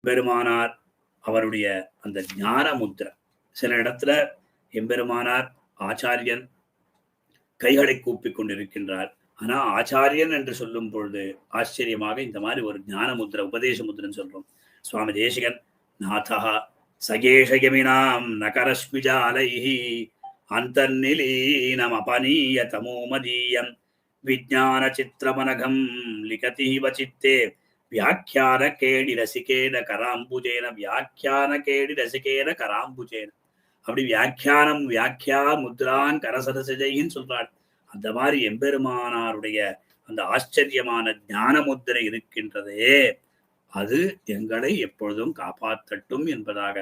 பெருமானார் அவருடைய அந்த ஞான முத்திரை. சில இடத்துல எம்பெருமானார் ஆச்சாரியன் கைகளை கூப்பிக் கொண்டிருக்கின்றார். ஆனா ஆச்சாரியன் என்று சொல்லும் பொழுது ஆச்சரியமாக இந்த மாதிரி ஒரு ஞான முத்திரை, உபதேச முத்திரன்னு சொல்றோம். சுவாமி தேசிகன் நாதா சகேஷயமினாம் நகரஸ்மிஜாலைஹி அந்தர்நிலீனம் அபனீய தமோமதீயம் விஜ்ஞான சித்திரமனகம் லிகதிவ சித்தே வியாக்கியான கேடி ரசிகேன கராம்புஜேன வியாக்கியான கேடி ரசிகேன கராம்புஜேன. அப்படி வியாக்கியானம் வியாக்கியா முத்ரான் கரசரசஜைன்னு சொல்றாள். அந்த மாதிரி எம்பெருமானாருடைய அந்த ஆச்சரியமான ஞான முத்திரை இருக்கின்றதே, அது எங்களை எப்பொழுதும் காப்பாற்றட்டும் என்பதாக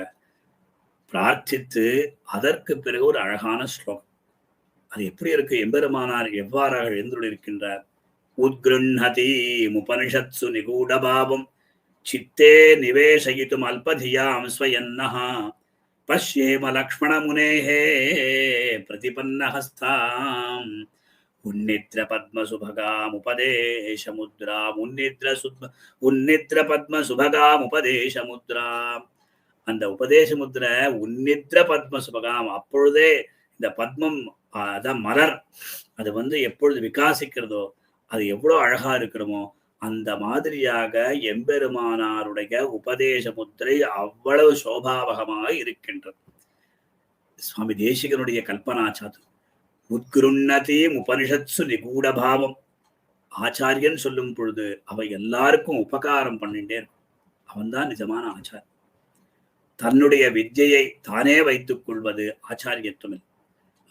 பிரார்த்தித்து அதற்கு பிறகு ஒரு அழகான ஸ்லோகம். அது எப்படி இருக்கு? எம்பெருமானார் எவ்வாறாக எழுந்துள்ளிருக்கின்றார். உத்கிருண்ணதி உபனிஷத்சு நிகூடபாவம் சித்தே நிவேசயித்தும் அல்பதியாம் ஸ்வயன்னஹ பஷ்யேம லக்ஷ்மண முனேஹே பிரதிபன்னஹஸ்தாம் உன்னித்ர பத்ம சுபகாம் உபதேச முத்ராம் உன்னித்ர பத்ம சுபகாம் உபதேச முத்ராம். அந்த உபதேச முத்ரை உன்னித்ர பத்ம சுபகாம். அப்பொழுதே இந்த பத்மம், அதான் மலர், அது எப்பொழுது விகாசிக்கிறதோ அது எவ்வளவு அழகா இருக்கிறோமோ அந்த மாதிரியாக எம்பெருமானாருடைய உபதேச முத்திரை அவ்வளவு சோபாவகமாக இருக்கின்றது. சுவாமி தேசிகனுடைய கல்பனா சாது உத்கிருண்ணதி உபனிஷத்சு நிகூடபாவம். ஆச்சாரியன் சொல்லும் பொழுது அவ எல்லாருக்கும் உபகாரம் பண்ணிட்டே இருக்கும். அவன்தான் நிஜமான ஆச்சாரியன். தன்னுடைய வித்யை தானே வைத்துக் கொள்வது ஆச்சாரியத்துவம்.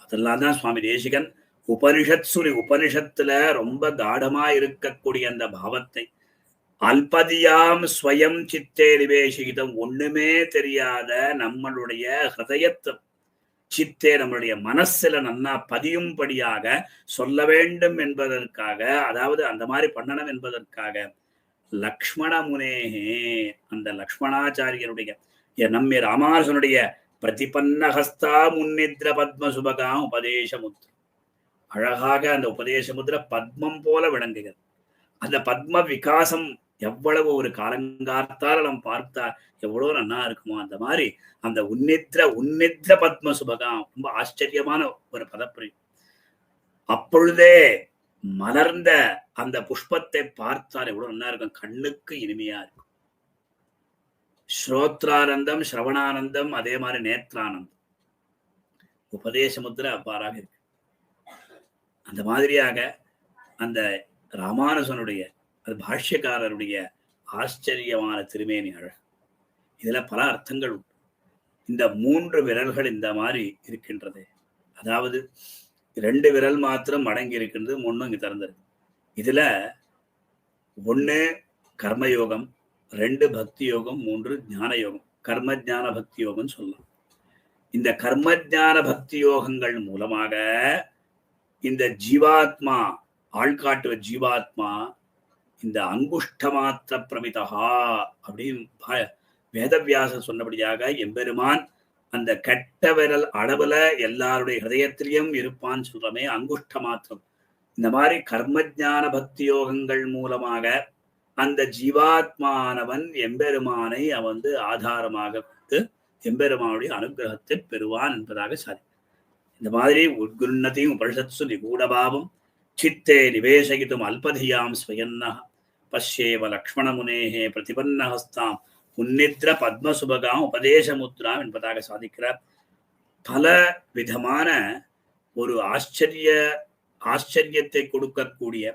அதெல்லாம் தான் சுவாமி தேசிகன் உபனிஷத்துல ரொம்ப காடமா இருக்கக்கூடிய அந்த பாவத்தை அல்பதியாம் ஸ்வயம் சித்தே நிவேசிதம், ஒண்ணுமே தெரியாத நம்மளுடைய ஹிருதயத்தை சித்தே, நம்மளுடைய மனசுல நன்னா பதியும்படியாக சொல்ல வேண்டும் என்பதற்காக, அதாவது அந்த மாதிரி பண்ணணும் என்பதற்காக லக்ஷ்மண முனேகே, அந்த லக்ஷ்மணாச்சாரியனுடைய நம்மை ராமானுஜனுடைய பிரதிபன்னஹஸ்தா முன்னித்ர பத்ம சுபகாம் உபதேச முத்ரா. அழகாக அந்த உபதேச முத்ரா பத்மம் போல விளங்குகிறது. அந்த பத்ம விகாசம் எவ்வளவு ஒரு காலங்கார்த்தால நம்ம பார்த்தா எவ்வளவு நன்னா இருக்குமோ அந்த மாதிரி அந்த உன்னித்ர பத்ம சுபகாம் ரொம்ப ஆச்சரியமான ஒரு பதப்புரி. அப்பொழுதே மலர்ந்த அந்த புஷ்பத்தை பார்த்தால் எவ்வளவு நல்லா இருக்கும், கண்ணுக்கு இனிமையா இருக்கும். ஸ்ரோத்ரானந்தம், ஸ்ரவணானந்தம், அதே மாதிரி நேத்ரானந்தம். உபதேச முத்திரை அவ்வாறாக இருக்கு. அந்த மாதிரியாக அந்த ராமானுஜனுடைய அது பாஷ்யக்காரருடைய ஆச்சரியமான திருமேனி அழகு. இதுல பல அர்த்தங்கள் உண்டு. இந்த 3 விரல்கள் இந்த மாதிரி இருக்கின்றது. அதாவது 2 விரல் மாத்திரம் அடங்கி இருக்கின்றது, 3 இங்க திறந்திருக்கு. இதுல 1 கர்மயோகம், 2 பக்தி யோகம், 3 ஞான யோகம். கர்ம ஞான பக்தி யோகம் சொல்லலாம். இந்த கர்ம ஞான பக்தி யோகங்கள் மூலமாக இந்த ஜீவாத்மா, ஆள்காட்டுவ ஜீவாத்மா இந்த அங்குஷ்ட மாத்திர பிரமிதா அப்படின்னு வேதவியாசர் சொன்னபடியாக எம்பெருமான் அந்த கெட்ட விரல் அளவுல எல்லாருடைய ஹிருதயத்திலையும் இருப்பான்னு சொல்றமே, அங்குஷ்ட மாத்திரம். இந்த மாதிரி கர்மஜான பக்தி யோகங்கள் மூலமாக அந்த ஜீவாத்மானவன் எம்பெருமானை அவன் ஆதாரமாக கொண்டு எம்பெருமானுடைய அனுகிரகத்தை பெறுவான் என்பதாக சாதி. இந்த மாதிரி உத்குருண்ணதியும் உபனிஷத்சு நிகூடபாவம் சித்தே நிவேசயித்தும் அல்பதியாம் ஸ்வயன்னஹ பஷ்யேவ லக்ஷ்மண முனேஹே பிரதிபன்னஹஸ்தாம் உன்னித்ர பத்மசுபகாம் உபதேச முத்ராம் என்பதாக சாதிக்கிறார். பல விதமான ஒரு ஆச்சரியத்தை கொடுக்கக்கூடிய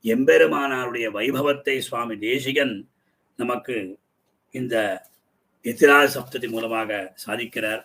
எம்பெருமானாருடைய வைபவத்தை சுவாமி தேசிகன் நமக்கு இந்த எதிராஜ சப்ததி மூலமாக சாதிக்கிறார்.